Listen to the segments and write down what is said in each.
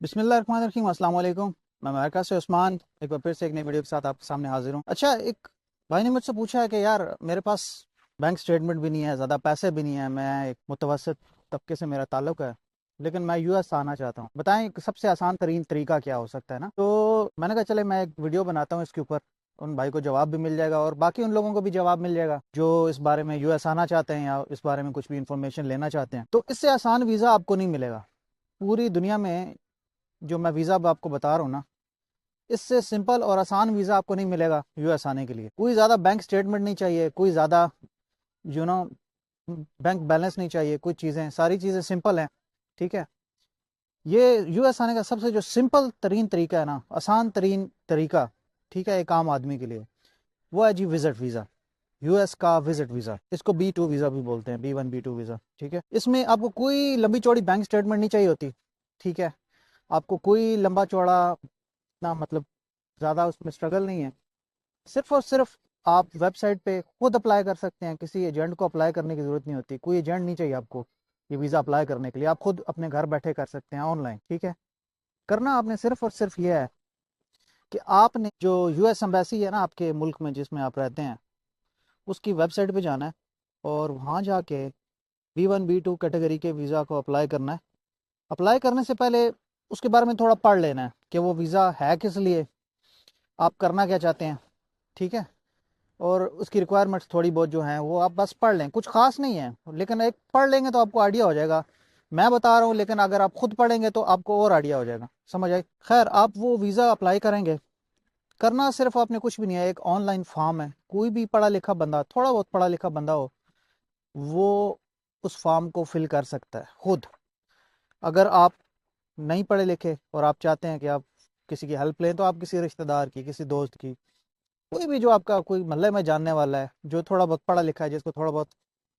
बिस्मिल्लाहिर्रहमानिर्रहीम, अस्सलाम वालेकुम। मैं अमेरिका से उस्मान एक बार फिर से एक नई वीडियो के साथ आपके सामने हाजिर हूँ। अच्छा, एक भाई ने मुझसे पूछा है कि यार मेरे पास बैंक स्टेटमेंट भी नहीं है, ज़्यादा पैसे भी नहीं है, मैं एक मुतवसत तबके से मेरा ताल्लुक है, लेकिन मैं यूएस आना चाहता हूँ। बताएं कि सबसे आसान तरीन तरीका क्या हो सकता है ना। तो मैंने कहा चले मैं एक वीडियो बनाता हूँ इसके ऊपर, उन भाई को जवाब भी मिल जाएगा और बाकी उन लोगों को भी जवाब मिल जाएगा जो इस बारे में यूएस आना चाहते हैं या इस बारे में कुछ भी इंफॉर्मेशन लेना चाहते हैं। तो इससे आसान वीज़ा आपको नहीं मिलेगा पूरी दुनिया में। जो मैं वीज़ा अब आपको बता रहा हूँ ना, इससे सिंपल और आसान वीज़ा आपको नहीं मिलेगा यूएस आने के लिए। कोई ज़्यादा बैंक स्टेटमेंट नहीं चाहिए, कोई ज़्यादा यू नो बैंक बैलेंस नहीं चाहिए, कुछ चीज़ें सारी चीज़ें सिंपल हैं। ठीक है, ये यूएस आने का सबसे जो सिंपल तरीन तरीका है ना, आसान तरीन तरीका, ठीक है, एक आम आदमी के लिए, वो है जी विजिट वीज़ा। यूएस का विजिट वीज़ा, इसको B2 वीज़ा भी बोलते हैं, B1 B2 वीज़ा। ठीक है, इसमें आपको कोई लंबी चौड़ी बैंक स्टेटमेंट नहीं चाहिए होती। ठीक है, आपको कोई लंबा चौड़ा ना, मतलब ज़्यादा उसमें स्ट्रगल नहीं है। सिर्फ और सिर्फ आप वेबसाइट पे खुद अप्लाई कर सकते हैं, किसी एजेंट को अप्लाई करने की ज़रूरत नहीं होती, कोई एजेंट नहीं चाहिए आपको ये वीज़ा अप्लाई करने के लिए, आप खुद अपने घर बैठे कर सकते हैं ऑनलाइन। ठीक है, करना आपने सिर्फ और सिर्फ ये है कि आपने जो यूएस एम्बेसी है ना आपके मुल्क में जिसमें आप रहते हैं, उसकी वेबसाइट पे जाना है और वहाँ जाके B1 B2 कैटेगरी के वीज़ा को अप्लाई करना है। अप्लाई करने से पहले उसके बारे में थोड़ा पढ़ लेना है कि वो वीज़ा है किस लिए, आप करना क्या चाहते हैं। ठीक है, और उसकी रिक्वायरमेंट्स थोड़ी बहुत जो हैं वो आप बस पढ़ लें, कुछ खास नहीं है, लेकिन एक पढ़ लेंगे तो आपको आइडिया हो जाएगा। मैं बता रहा हूँ, लेकिन अगर आप खुद पढ़ेंगे तो आपको और आइडिया हो जाएगा, समझ आए। खैर, आप वो वीज़ा अप्लाई करेंगे, करना सिर्फ आपने कुछ भी नहीं है, एक ऑनलाइन फॉर्म है, कोई भी पढ़ा लिखा बंदा, थोड़ा बहुत पढ़ा लिखा बंदा हो, वो उस फॉर्म को फिल कर सकता है खुद। अगर आप नहीं पढ़े लिखे और आप चाहते हैं कि आप किसी की हेल्प लें, तो आप किसी रिश्तेदार की, किसी दोस्त की, कोई भी जो आपका कोई मोहल्ले में जानने वाला है, जो थोड़ा बहुत पढ़ा लिखा है, जिसको थोड़ा बहुत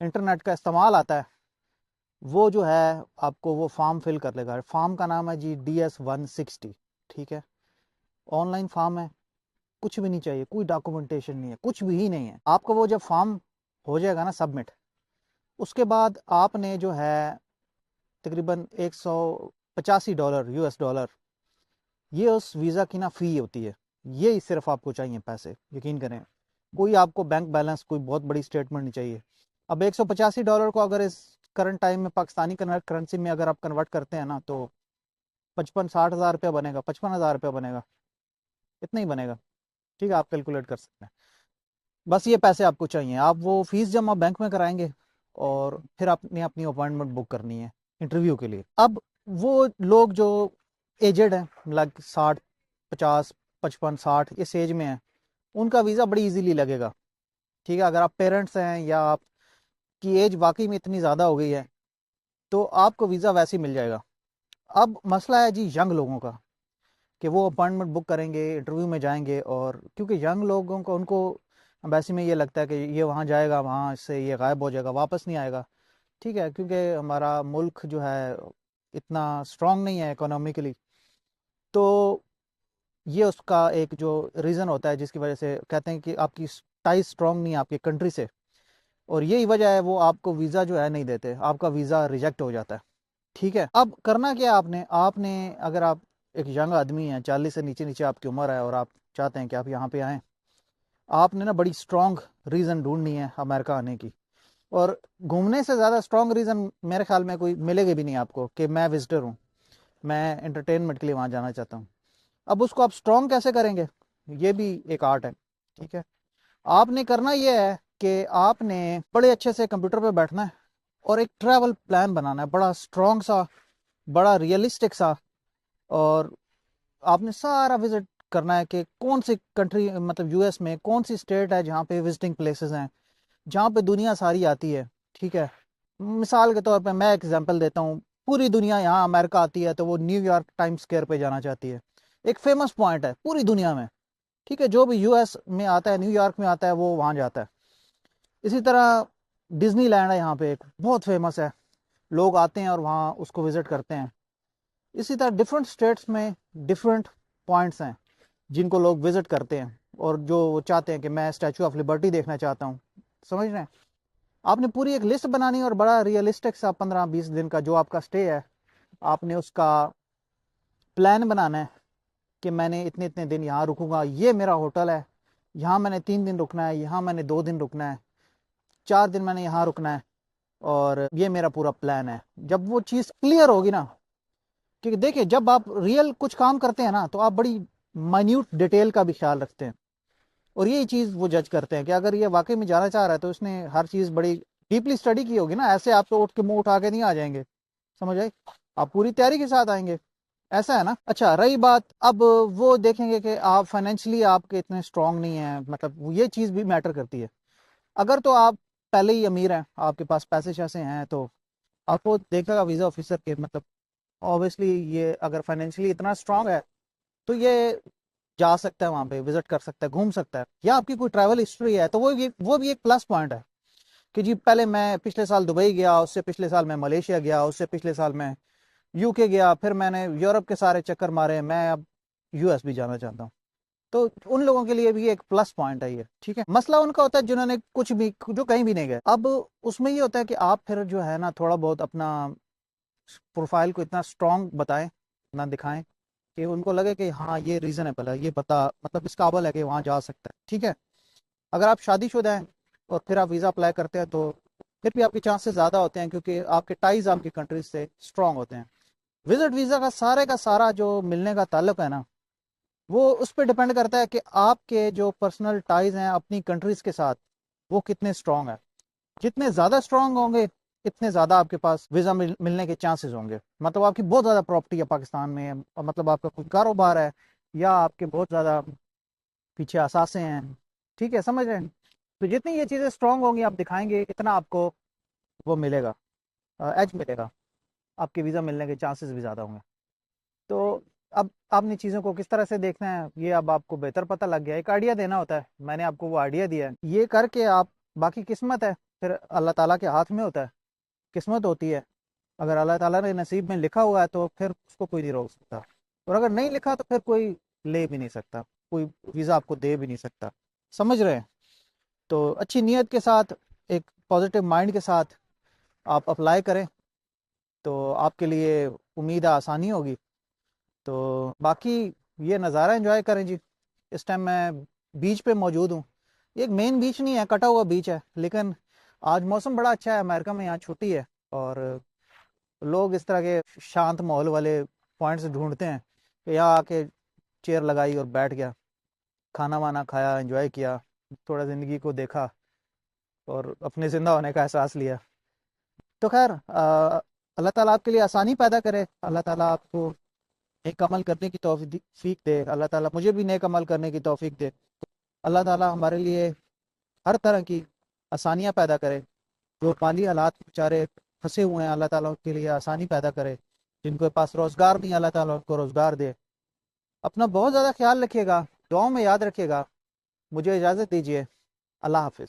इंटरनेट का इस्तेमाल आता है, वो जो है आपको वो फॉर्म फिल कर लेगा। फॉर्म का नाम है जी DS-160। ठीक है, ऑनलाइन फॉर्म है, कुछ भी नहीं चाहिए, कोई डॉक्यूमेंटेशन नहीं है, कुछ भी ही नहीं है। आपको वो जब फॉर्म हो जाएगा ना सबमिट, उसके बाद आपने जो है तकरीबन $185 US डॉलर, ये उस वीज़ा की ना फ़ी होती है। ये ही सिर्फ आपको चाहिए पैसे, यकीन करें। कोई आपको बैंक बैलेंस, कोई बहुत बड़ी स्टेटमेंट नहीं चाहिए। अब $185 को अगर इस करंट टाइम में पाकिस्तानी करेंसी में अगर आप कन्वर्ट करते हैं ना, तो 55-60 हज़ार रुपया बनेगा, 55 हज़ार रुपया बनेगा, इतना ही बनेगा। ठीक है, आप कैलकुलेट कर सकते हैं। बस ये पैसे आपको चाहिए, आप वो फीस जमा बैंक में कराएंगे और फिर आपने अपनी अपॉइंटमेंट बुक करनी है इंटरव्यू के लिए। अब वो लोग जो एजेड हैं, लाइक 60, 50, 55, 60 इस एज में हैं, उनका वीज़ा बड़ी इजीली लगेगा। ठीक है, अगर आप पेरेंट्स हैं या आपकी एज वाकई में इतनी ज़्यादा हो गई है, तो आपको वीज़ा वैसे ही मिल जाएगा। अब मसला है जी यंग लोगों का, कि वो अपॉइंटमेंट बुक करेंगे, इंटरव्यू में जाएंगे, और क्योंकि यंग लोगों को, उनको एम्बेसी में ये लगता है कि ये वहाँ जाएगा, वहाँ से ये गायब हो जाएगा, वापस नहीं आएगा। ठीक है, क्योंकि हमारा मुल्क जो है इतना स्ट्रांग नहीं है इकोनॉमिकली, तो ये उसका एक जो रीज़न होता है जिसकी वजह से कहते हैं कि आपकी टाई स्ट्रांग नहीं है आपकी कंट्री से, और यही वजह है वो आपको वीज़ा जो है नहीं देते, आपका वीज़ा रिजेक्ट हो जाता है। ठीक है, अब करना क्या है आपने आपने अगर आप एक यंग आदमी हैं, 40 से नीचे नीचे आपकी उम्र है और आप चाहते हैं कि आप यहाँ पे आएँ, आपने ना बड़ी स्ट्रांग रीज़न ढूंढनी है अमेरिका आने की। और घूमने से ज़्यादा स्ट्रांग रीज़न मेरे ख्याल में कोई मिलेगा भी नहीं आपको, कि मैं विजिटर हूँ, मैं एंटरटेनमेंट के लिए वहाँ जाना चाहता हूँ। अब उसको आप स्ट्रांग कैसे करेंगे, ये भी एक आर्ट है। ठीक है, आपने करना ये है कि आपने बड़े अच्छे से कंप्यूटर पे बैठना है और एक ट्रैवल प्लान बनाना है, बड़ा स्ट्रांग सा, बड़ा रियलिस्टिक सा। और आपने सारा विजिट करना है कि कौन सी कंट्री, मतलब यूएस में कौन सी स्टेट है जहाँ पे विजिटिंग प्लेसेस हैं, जहाँ पे दुनिया सारी आती है। ठीक है, मिसाल के तौर पे मैं एग्जांपल देता हूँ, पूरी दुनिया यहाँ अमेरिका आती है तो वो न्यूयॉर्क टाइम स्क्वायर पे जाना चाहती है, एक फेमस पॉइंट है पूरी दुनिया में। ठीक है, जो भी यूएस में आता है, न्यूयॉर्क में आता है, वो वहाँ जाता है। इसी तरह डिज्नीलैंड है यहाँ पे, एक बहुत फेमस है, लोग आते हैं और वहाँ उसको विजिट करते हैं। इसी तरह डिफरेंट स्टेट्स में डिफरेंट पॉइंट्स हैं जिनको लोग विजिट करते हैं, और जो वो चाहते हैं कि मैं स्टैचू ऑफ लिबर्टी देखना चाहता हूँ, समझ रहे हैं। आपने पूरी एक लिस्ट बनानी है और बड़ा रियलिस्टिक सा 15-20 दिन का जो आपका स्टे है, आपने उसका प्लान बनाना है कि मैंने इतने इतने दिन यहाँ रुकूंगा, ये मेरा होटल है, यहाँ मैंने 3 दिन रुकना है, यहाँ मैंने 2 दिन रुकना है, 4 दिन मैंने यहाँ रुकना है, और ये मेरा पूरा प्लान है। जब वो चीज़ क्लियर होगी ना, क्योंकि देखिए जब आप रियल कुछ काम करते हैं ना तो आप बड़ी माइन्यूट डिटेल का भी ख्याल रखते हैं, और यही चीज़ वो जज करते हैं कि अगर ये वाकई में जाना चाह रहा है तो उसने हर चीज़ बड़ी डीपली स्टडी की होगी ना। ऐसे आप तो उठ के मुंह उठा के नहीं आ जाएंगे, समझ आए, आप पूरी तैयारी के साथ आएंगे, ऐसा है ना। अच्छा रही बात, अब वो देखेंगे कि आप फाइनेंशियली आपके इतने स्ट्रांग नहीं है, मतलब ये चीज़ भी मैटर करती है। अगर तो आप पहले ही अमीर हैं, आपके पास पैसे शैसे हैं, तो आपको देखेगा वीज़ा ऑफिसर के, मतलब ऑब्वियसली ये अगर फाइनेंशियली इतना स्ट्रांग है तो ये जा सकता है, वहाँ पे विजिट कर सकता है, घूम सकता है, या आपकी कोई ट्रैवल हिस्ट्री है तो वो भी एक प्लस पॉइंट है कि जी पहले मैं पिछले साल दुबई गया, उससे पिछले साल मैं मलेशिया गया, उससे पिछले साल मैं यूके गया, फिर मैंने यूरोप के सारे चक्कर मारे, मैं अब यूएस भी जाना चाहता हूँ। तो उन लोगों के लिए भी एक प्लस पॉइंट है ये, ठीक है। मसला उनका होता है जिन्होंने कुछ भी, जो कहीं भी नहीं गए। अब उसमें ये होता है कि आप फिर जो है ना थोड़ा बहुत अपना प्रोफाइल को इतना स्ट्रांग बताएं ना, दिखाएं कि उनको लगे कि हाँ ये रीजनेबल है, ये पता मतलब इस काबल है कि वहाँ जा सकता है, ठीक है। अगर आप शादीशुदा हैं और फिर आप वीज़ा अप्लाई करते हैं तो फिर भी आपके चांसेस ज़्यादा होते हैं, क्योंकि आपके टाइज आपकी कंट्रीज से स्ट्रांग होते हैं। विजिट वीज़ा का सारा जो मिलने का ताल्लुक है ना, वो उस पर डिपेंड करता है कि आपके जो पर्सनल टाइज हैं अपनी कंट्रीज के साथ, वो कितने स्ट्रांग है। जितने ज़्यादा स्ट्रांग होंगे इतने ज़्यादा आपके पास वीज़ा मिलने के चांसेस होंगे। मतलब आपकी बहुत ज़्यादा प्रॉपर्टी है पाकिस्तान में, और मतलब आपका कोई कारोबार है, या आपके बहुत ज़्यादा पीछे असासे हैं, ठीक है, समझ रहे हैं। तो जितनी ये चीज़ें स्ट्रांग होंगी आप दिखाएंगे, इतना आपको वो मिलेगा, एज मिलेगा, आपके वीज़ा मिलने के चांसेस भी ज़्यादा होंगे। तो अब आपने चीज़ों को किस तरह से देखना है ये अब आपको बेहतर पता लग गया। एक आइडिया देना होता है, मैंने आपको वो आइडिया दिया है, ये करके आप, बाकी किस्मत है, फिर अल्लाह ताला के हाथ में होता है, किस्मत होती है। अगर अल्लाह ताला ने नसीब में लिखा हुआ है तो फिर उसको कोई नहीं रोक सकता, और अगर नहीं लिखा तो फिर कोई ले भी नहीं सकता, कोई वीज़ा आपको दे भी नहीं सकता, समझ रहे हैं। तो अच्छी नीयत के साथ, एक पॉजिटिव माइंड के साथ आप अप्लाई करें तो आपके लिए उम्मीद है आसानी होगी। तो बाकी ये नज़ारा एंजॉय करें जी। इस टाइम मैं बीच पे मौजूद हूँ, एक मेन बीच नहीं है, कटा हुआ बीच है, लेकिन आज मौसम बड़ा अच्छा है, अमेरिका में यहाँ छुट्टी है, और लोग इस तरह के शांत माहौल वाले पॉइंट्स ढूंढते हैं कि यहाँ आके चेयर लगाई और बैठ गया, खाना वाना खाया, एंजॉय किया, थोड़ा ज़िंदगी को देखा और अपने ज़िंदा होने का एहसास लिया। तो खैर अल्लाह ताला आपके लिए आसानी पैदा करे, अल्लाह ताला आपको नेक अमल करने की तौफीक दे, अल्लाह ताला मुझे भी नेक अमल करने की तौफीक दे। अल्लाह ताला हमारे लिए हर तरह की आसानियाँ पैदा करे। जो माली हालात बेचारे फंसे हुए हैं, अल्लाह ताला उनके लिए आसानी पैदा करे। जिनके पास रोज़गार नहीं, अल्लाह ताला उनको रोज़गार दे। अपना बहुत ज़्यादा ख्याल रखिएगा, दुआओं में याद रखिएगा। मुझे इजाज़त दीजिए, अल्लाह हाफिज़।